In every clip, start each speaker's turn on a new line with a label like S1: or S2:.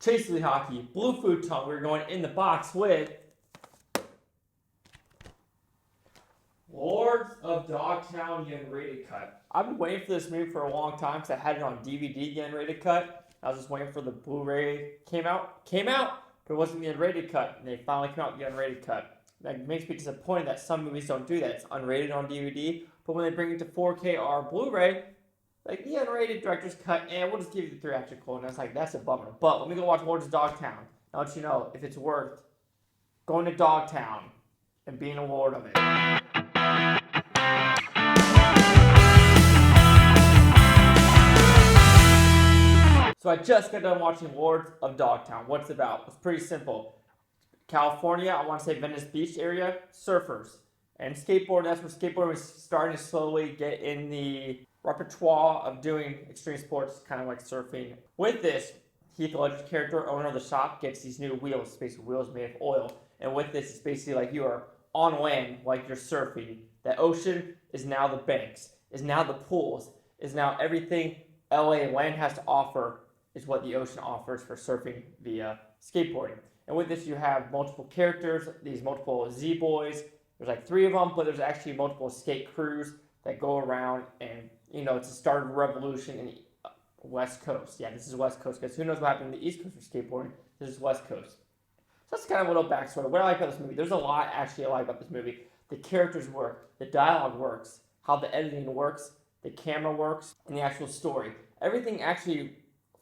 S1: Chase Lee Hockey, Blue Futon. We're going in the box with Lords of Dogtown the Unrated Cut. I've been waiting for this movie for a long time because I had it on DVD, the Unrated Cut. I was just waiting for the Blu-ray. Came out, but it wasn't the Unrated Cut, and they finally came out with the Unrated Cut. That makes me disappointed that some movies don't do that. It's unrated on DVD, but when they bring it to 4K or Blu-ray, like the unrated director's cut, and we'll just give you the theatrical, and I was like, that's a bummer. But let me go watch Lords of Dogtown. I'll let you know if it's worth going to Dogtown and being a lord of it. So I just got done watching Lords of Dogtown. What's it about? It's pretty simple. California, I want to say Venice Beach area, surfers. And skateboarding, that's where skateboarding was starting to slowly get in the repertoire of doing extreme sports, kind of like surfing. With this, Heath, Ledger's character, owner of the shop, gets these new wheels, basically wheels made of oil. And with this, it's basically like you are on land, like you're surfing. The ocean is now the banks, is now the pools, is now everything LA land has to offer is what the ocean offers for surfing via skateboarding. And with this, you have multiple characters, these multiple Z-Boys. There's like 3 of them, but there's actually multiple skate crews that go around, and it's the start of a revolution in the West Coast. Yeah, this is West Coast, because who knows what happened in the East Coast for skateboarding. This is West Coast. So that's kind of a little backstory. What I like about this movie, there's a lot actually I like about this movie. The characters work, the dialogue works, how the editing works, the camera works, and the actual story. Everything actually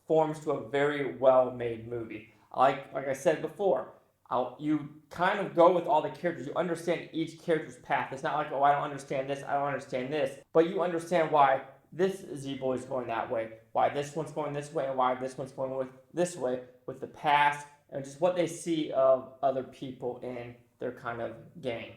S1: forms to a very well-made movie. Like I said before, you kind of go with all the characters. You understand each character's path. It's not like, oh, I don't understand this, I don't understand this. But you understand why this Z-Boy is going that way, why this one's going this way, and why this one's going this way with the past, and just what they see of other people in their kind of gang.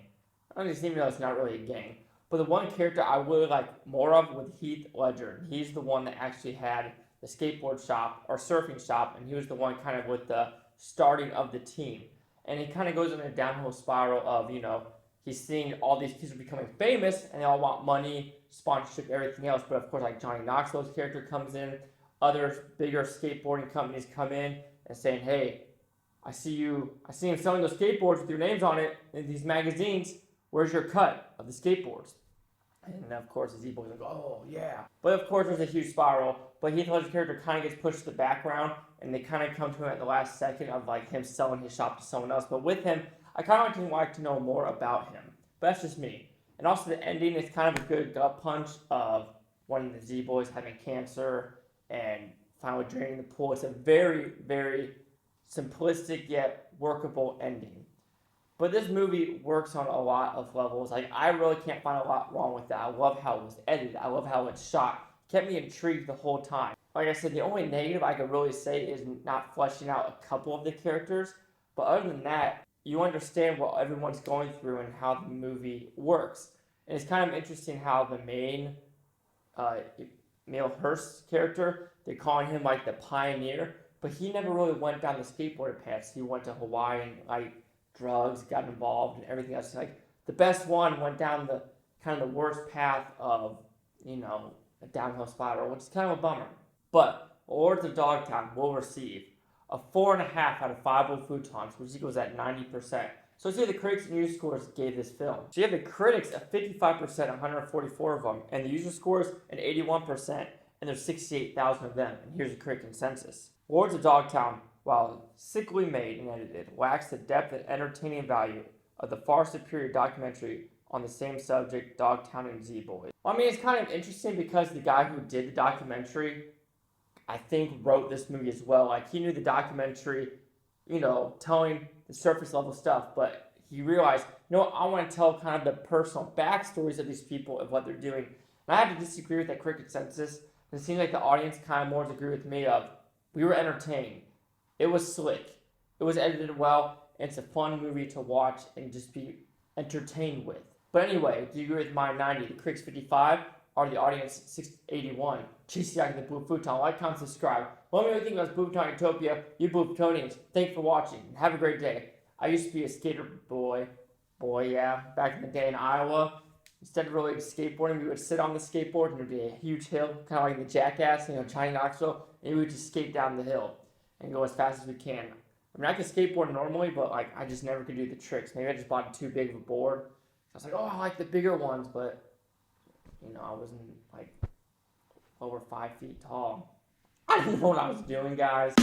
S1: I don't even know it's not really a gang. But the one character I really like more of was Heath Ledger. He's the one that actually had the skateboard shop or surfing shop, and he was the one kind of with the starting of the team. And he kind of goes in a downhill spiral of, he's seeing all these kids are becoming famous, and they all want money, sponsorship, everything else. But of course, like Johnny Knoxville's character comes in, other bigger skateboarding companies come in and saying, hey, I see him selling those skateboards with your names on it in these magazines. Where's your cut of the skateboards? And of course, the Z-Boys like, oh, yeah. But of course, there's a huge spiral. But Heath Ledger's character kind of gets pushed to the background, and they kind of come to him at the last second of like him selling his shop to someone else. But with him, I kind of like to know more about him. But that's just me. And also the ending is kind of a good gut punch of one of the Z-Boys having cancer and finally draining the pool. It's a very, very simplistic yet workable ending. But this movie works on a lot of levels. Like, I really can't find a lot wrong with that. I love how it was edited. I love how it's shot. It kept me intrigued the whole time. Like I said, the only negative I could really say is not fleshing out a couple of the characters. But other than that, you understand what everyone's going through and how the movie works. And it's kind of interesting how the main Emile Hirsch character, they're calling him like the pioneer. But he never really went down the skateboarding path. He went to Hawaii and drugs, got involved, and everything else. Like, the best one went down the kind of the worst path of, a downhill spiral, which is kind of a bummer. But Lords of Dogtown will receive a 4.5 out of 5 Blue Futons, which equals at 90%. So let's see what the critics and user scores gave this film. So you have the critics at 55%, 144 of them, and the user scores at 81%, and there's 68,000 of them. And here's the critic consensus. Lords of Dogtown, while sickly made and edited, lacks the depth and entertaining value of the far superior documentary on the same subject, Dogtown and Z-Boys. Well, I mean, it's kind of interesting because the guy who did the documentary, I think, wrote this movie as well. Like, he knew the documentary, telling the surface level stuff, but he realized, I want to tell kind of the personal backstories of these people of what they're doing. And I have to disagree with that critic consensus. It seems like the audience kind of more agree with me of, we were entertained. It was slick. It was edited well. And it's a fun movie to watch and just be entertained with. But anyway, do you agree with my 90? The critics 55, or the audience 681? GCI the Blue Futon. Like, comment, subscribe. Let me know what you think about Blue Futon Utopia. You Blue Futonians, thanks for watching. Have a great day. I used to be a skater boy, back in the day in Iowa. Instead of really skateboarding, we would sit on the skateboard and it would be a huge hill, kind of like the Jackass, Johnny Knoxville, and we would just skate down the hill. and go as fast as we can. I mean, I could skateboard normally, but like I just never could do the tricks. Maybe I just bought too big of a board. I was like, oh, I like the bigger ones, but I wasn't like over 5 feet tall. I didn't know what I was doing, guys.